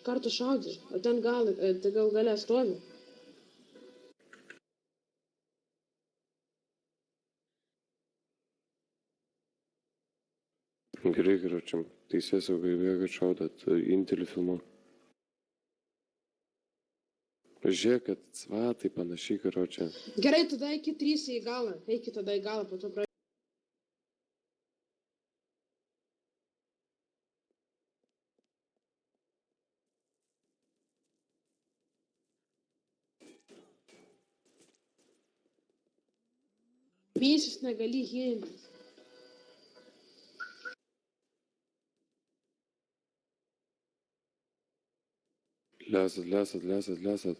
karto šaudė, o ten gal gale stovi. Gerai, karočiam, teisėsaugai bėga šaudat, intelį filmu. Žiūrėk, kad svatai panašiai, karočiam. Gerai, tada iki 3 į galą. Eikit tada į galą, po to praeiti. Vysis negali hilintis. Lesat.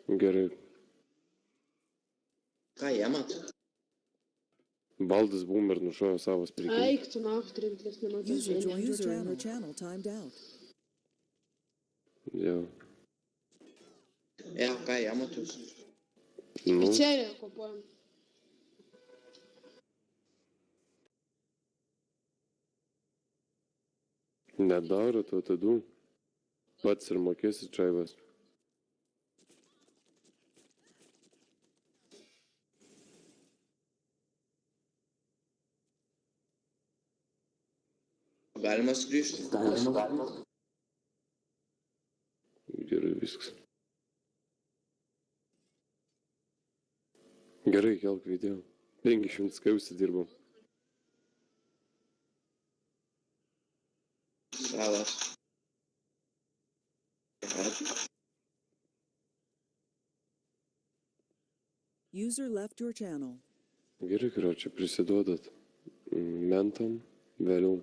Gerai. Ką jie mato? Baldas boomer nušojo savas priekį. Eik, tu nachtrintis, nematau. User in your channel timed out. Jo. Ką jie mato? Nu, Pizzerija kopuojam. nedaro to tadų. Pats ir mokėsi čaivas. Galima sugrįžti? Gerai, viskas. Gerai, kelk video. 500 kai užsidirbam. Savas. User left your channel. Gerai, karočią, prisiduodat mentam vėliau.